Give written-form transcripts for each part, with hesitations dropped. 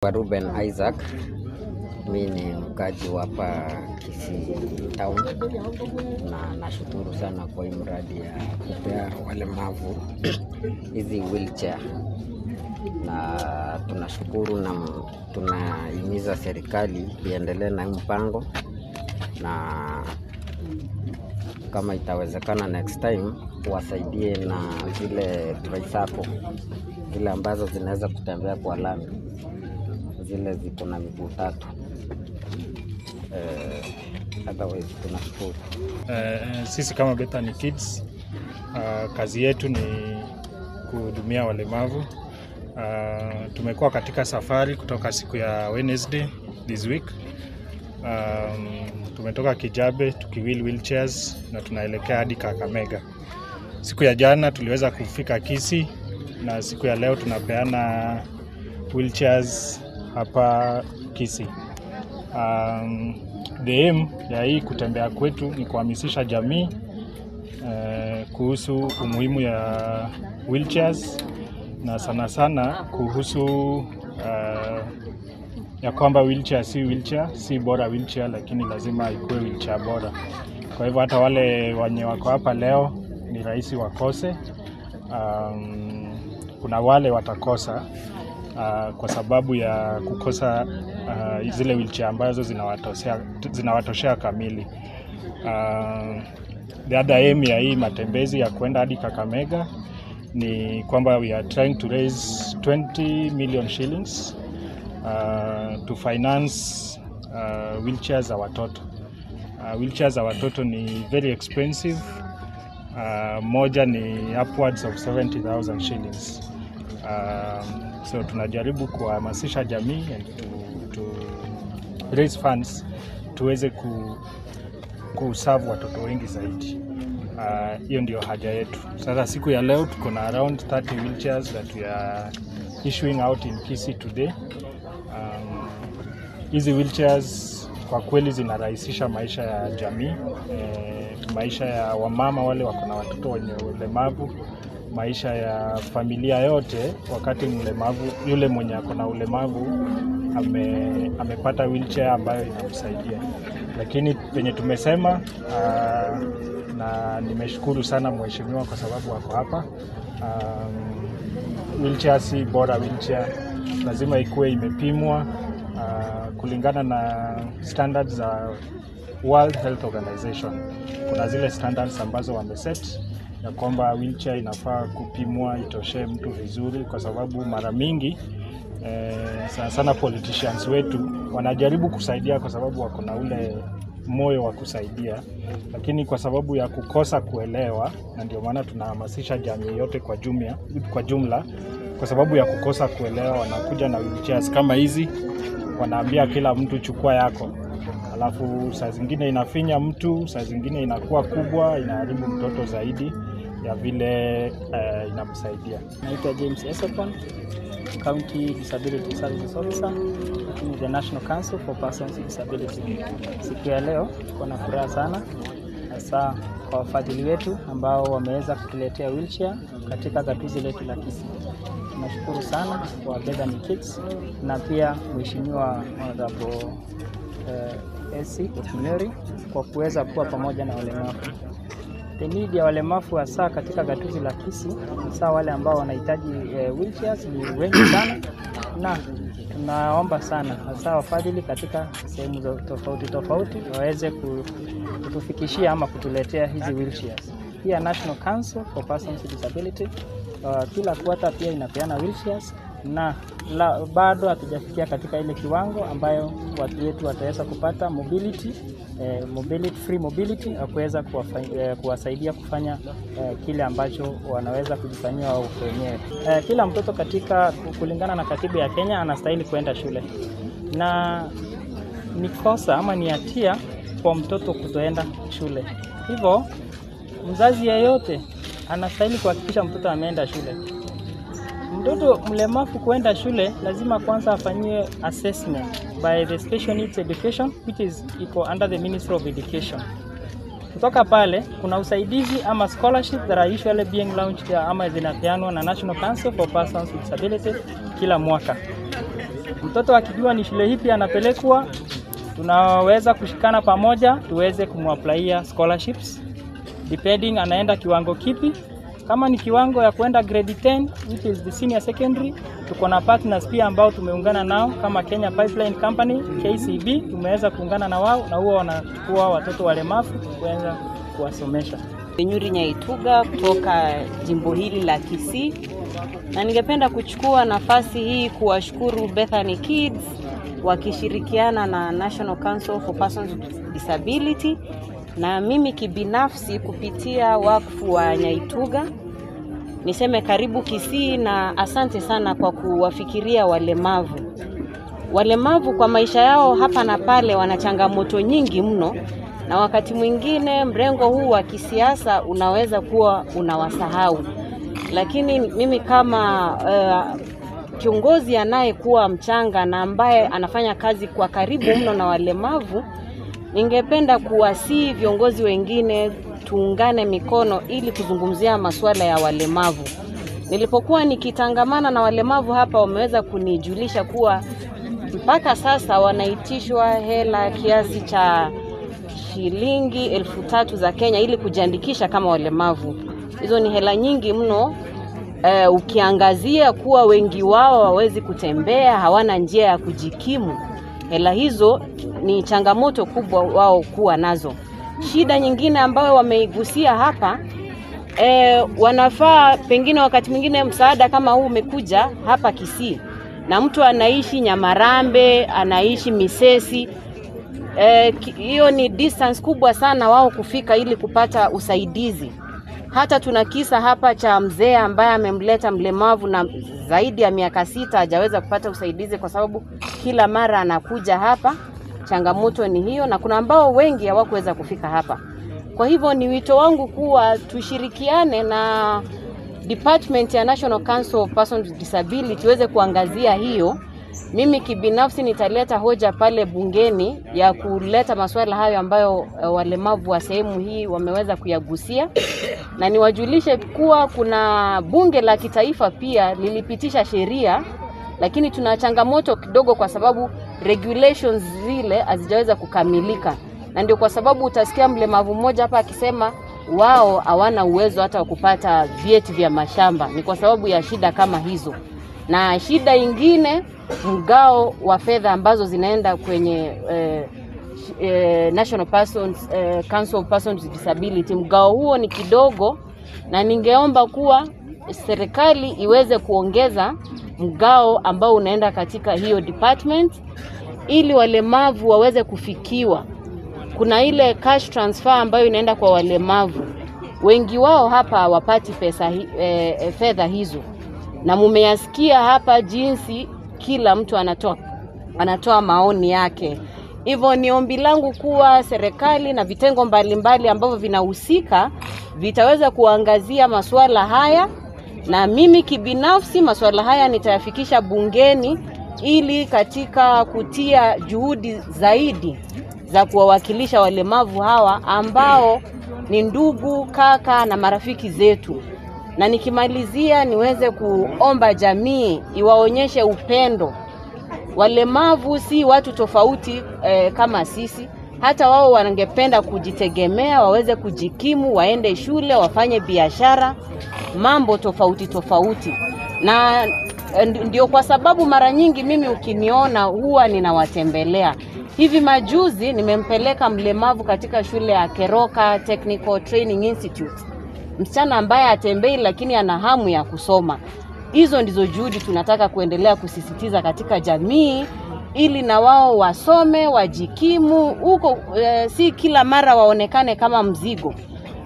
Ruben Isaac, mimi ni mkaji wa hapa Kisii Town, na nashukuru sana kwa hii mradi ya kupea walemavu hizi wheelchair, na tunashukuru na tunahimiza serikali iendelee na mpango, na kama itawezekana next time wasaidie na zile tricycle zile ambazo zinaweza kutembea kwa lami, zile ziko na miguu tatu. Otherwise tunashukuru. Sisi kama Bethany Kids, kazi yetu ni kuhudumia walemavu. Tumekuwa katika safari kutoka siku ya Wednesday this week. Tumetoka Kijabe tukiwheel wheelchairs na tunaelekea hadi Kakamega. Siku ya jana tuliweza kufika Kisii, na siku ya leo tunapeana wheelchairs hapa Kisii. The aim ya hii kutembea kwetu ni kuhamasisha jamii kuhusu umuhimu ya wheelchairs, na sana sana kuhusu ya kwamba wheelchair si bora wheelchair, lakini lazima ikuwe wheelchair bora. Kwa hivyo hata wale wenye wako hapa leo ni rahisi wakose. Kuna wale watakosa kwa sababu ya kukosa zile wheelchair ambazo zinawatoshea kamili. The other aim ya hii matembezi ya kwenda hadi Kakamega ni kwamba we are trying to raise 20 million shillings to finance wheelchairs za watoto. Wheelchairs za watoto ni very expensive. Moja ni upwards of 70,000 shillings. So tunajaribu kuhamasisha jamii and to raise funds tuweze kuserve watoto wengi zaidi. Hiyo ndio haja yetu. Sasa siku ya leo tuko na around 30 wheelchairs that we are issuing out in Kisii today. Hizi wheelchairs kwa kweli zinarahisisha maisha ya jamii, maisha ya wamama wale wako na watoto wenye ulemavu, maisha ya familia yote. Wakati yule mwenye ako na ulemavu amepata wheelchair ambayo inamsaidia. Lakini penye tumesema, na nimeshukuru sana mheshimiwa kwa sababu wako hapa, wheelchair si bora wheelchair, lazima ikuwe imepimwa kulingana na standards za World Health Organization. Kuna zile standards ambazo wameset ya kwamba wheelchair inafaa kupimwa itoshe mtu vizuri, kwa sababu mara mingi sana sana politicians wetu wanajaribu kusaidia kwa sababu wako na ule moyo wa kusaidia, lakini kwa sababu ya kukosa kuelewa, na ndio maana tunahamasisha jamii yote kwa jumla, kwa sababu ya kukosa kuelewa wanakuja na wheelchairs kama hizi, wanaambia kila mtu chukua yako, alafu saa zingine inafinya mtu, saa zingine inakuwa kubwa, inaharibu mtoto zaidi ya vile inamsaidia. Naitwa James Esopon, County Disability Services Officer in the National Council for Persons with Disability. Siku ya leo tuko na furaha sana, hasa kwa wafadhili wetu ambao wameweza kutuletea wheelchair katika gatuzi letu la Kisii. Tunashukuru sana kwa Bethany Kids na pia Mheshimiwa Honorable AC Otimeri kwa kuweza kuwa pamoja na walemavu. The need ya walemavu hasa katika gatuzi la Kisii, hasa wale ambao wanahitaji wheelchairs ni wengi sana, na tunaomba sana hasa wafadhili katika sehemu tofauti waweze kutufikishia ama kutuletea hizi wheelchairs. Pia National Council for Persons with Disability kila quarter pia inapeana wheelchairs, na bado hatujafikia katika ile kiwango ambayo watu wetu wataweza kupata free mobility, kuweza kuwasaidia kufanya kile ambacho wanaweza kujifanyia wao wenyewe. Kila mtoto kulingana na katiba ya Kenya anastahili kwenda shule, na ni kosa ama ni hatia kwa mtoto kutoenda shule. Hivyo mzazi yeyote anastahili kuhakikisha mtoto ameenda shule. Mtoto mlemavu kuenda shule lazima kwanza afanyiwe assessment by the Special Needs Education, which is under the Ministry of Education. Kutoka pale kuna usaidizi ama scholarship that are usually being launched ama zinapeanwa na National Council for Persons with Disability kila mwaka. Mtoto akijua ni shule hipi anapelekwa, tunaweza kushikana pamoja tuweze kumwapplyia scholarships depending anaenda kiwango kipi. Kama ni kiwango ya kuenda grade 10 which is the senior secondary, tuko na partners pia ambao tumeungana nao kama Kenya Pipeline Company, KCB, tumeweza kuungana na wao na huwa wanachukua watoto walemavu kuweza kuwasomesha. Nyuri Nyaituga kutoka jimbo hili la Kisii, na ningependa kuchukua nafasi hii kuwashukuru Bethany Kids wakishirikiana na National Council for Persons with Disability na mimi kibinafsi kupitia wakfu wa Nyaituga. Niseme karibu Kisii na asante sana kwa kuwafikiria walemavu. Walemavu kwa maisha yao hapa na pale wana changamoto nyingi mno, na wakati mwingine mrengo huu wa kisiasa unaweza kuwa unawasahau. Lakini mimi kama kiongozi anayekuwa mchanga na ambaye anafanya kazi kwa karibu mno na walemavu, ningependa kuwasihi viongozi wengine tuungane mikono ili kuzungumzia masuala ya walemavu. Nilipokuwa nikitangamana na walemavu hapa, wameweza kunijulisha kuwa mpaka sasa wanaitishwa hela kiasi cha shilingi 3,000 za Kenya ili kujiandikisha kama walemavu. Hizo ni hela nyingi mno, ukiangazia kuwa wengi wao hawawezi kutembea, hawana njia ya kujikimu. Hela hizo ni changamoto kubwa wao kuwa nazo. Shida nyingine ambayo wameigusia hapa, wanafaa pengine wakati mwingine msaada kama huu umekuja hapa Kisii na mtu anaishi Nyamarambe, anaishi Misesi, hiyo ni distance kubwa sana wao kufika ili kupata usaidizi. Hata tuna kisa hapa cha mzee ambaye amemleta mlemavu na zaidi ya miaka 6 hajaweza kupata usaidizi kwa sababu kila mara anakuja hapa. Changamoto ni hiyo, na kuna ambao wengi hawakuweza kufika hapa. Kwa hivyo ni wito wangu kuwa tushirikiane na Department ya National Council of Persons with Disability tuweze kuangazia hiyo. Mimi kibinafsi nitaleta hoja pale bungeni ya kuleta masuala hayo ambayo walemavu wa sehemu hii wameweza kuyagusia, na niwajulishe kuwa kuna bunge la kitaifa pia lilipitisha sheria, lakini tuna changamoto kidogo kwa sababu regulations zile hazijaweza kukamilika, na ndio kwa sababu utasikia mlemavu mmoja hapa akisema wao hawana uwezo hata wa kupata vyeti vya mashamba. Ni kwa sababu ya shida kama hizo. Na shida ingine, mgao wa fedha ambazo zinaenda kwenye National Council of Persons with Disability, mgao huo ni kidogo, na ningeomba kuwa serikali iweze kuongeza mgao ambao unaenda katika hiyo department ili walemavu waweze kufikiwa. Kuna ile cash transfer ambayo inaenda kwa walemavu. Wengi wao hapa hawapati fedha hizo. Na mumeyasikia hapa jinsi kila mtu anatoa maoni yake. Hivyo ni ombi langu kuwa serikali na vitengo mbalimbali ambavyo vinahusika vitaweza kuangazia masuala haya, na mimi kibinafsi masuala haya nitayafikisha bungeni ili katika kutia juhudi zaidi za kuwawakilisha walemavu hawa ambao ni ndugu, kaka na marafiki zetu. Na nikimalizia niweze kuomba jamii iwaonyeshe upendo. Walemavu si watu tofauti kama sisi. Hata wao wangependa kujitegemea, waweze kujikimu, waende shule, wafanye biashara, mambo tofauti tofauti. Na ndio kwa sababu mara nyingi mimi ukiniona huwa ninawatembelea. Hivi majuzi nimempeleka mlemavu katika shule ya Keroka Technical Training Institute. Msichana ambaye atembei lakini ana hamu ya kusoma. Hizo ndizo juhudi tunataka kuendelea kusisitiza katika jamii ili na wao wasome, wajikimu. Huko si kila mara waonekane kama mzigo.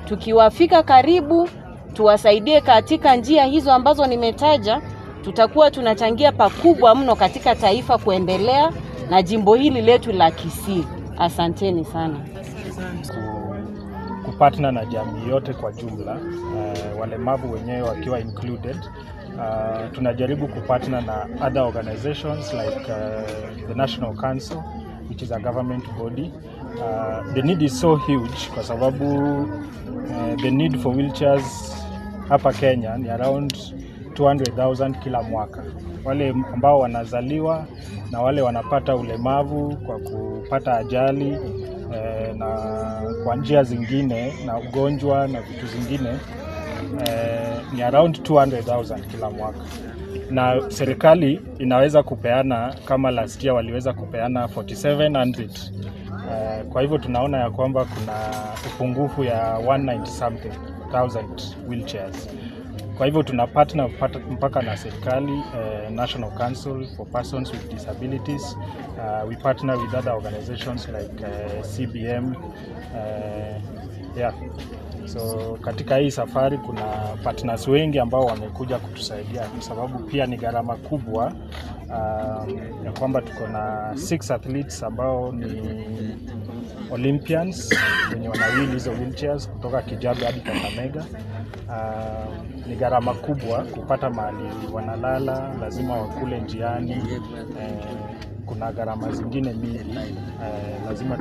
Tukiwafika karibu, tuwasaidie katika njia hizo ambazo nimetaja, tutakuwa tunachangia pakubwa mno katika taifa kuendelea na jimbo hili letu la Kisii. Asanteni sana. Kupartner na jamii yote kwa jumla, walemavu wenyewe wakiwa included. Tunajaribu kupartner na other organizations like the National Council, which is a government body. The need is so huge kwa sababu the need for wheelchairs hapa Kenya ni around 200,000 kila mwaka. Wale ambao wanazaliwa na wale wanapata ulemavu kwa kupata ajali na kwa njia zingine na ugonjwa na vitu zingine ni around 200,000 kila mwaka. Na serikali inaweza kupeana, kama last year waliweza kupeana 4,700. Kwa hivyo tunaona ya kwamba kuna upungufu ya 190,000 wheelchairs. Kwa hivyo tuna partner mpaka na serikali, National Council for Persons with Disabilities. We partner with other organizations like CBM. So katika hii safari kuna partners wengi ambao wamekuja kutusaidia, kwa sababu pia ni gharama kubwa ya kwamba tuko na 6 athletes ambao ni Olympians wenye wanawili hizo wheelchairs kutoka Kijabe hadi Kakamega. Ni gharama kubwa kupata mahali wanalala, lazima wakule njiani. Kuna gharama zingine mingi, lazima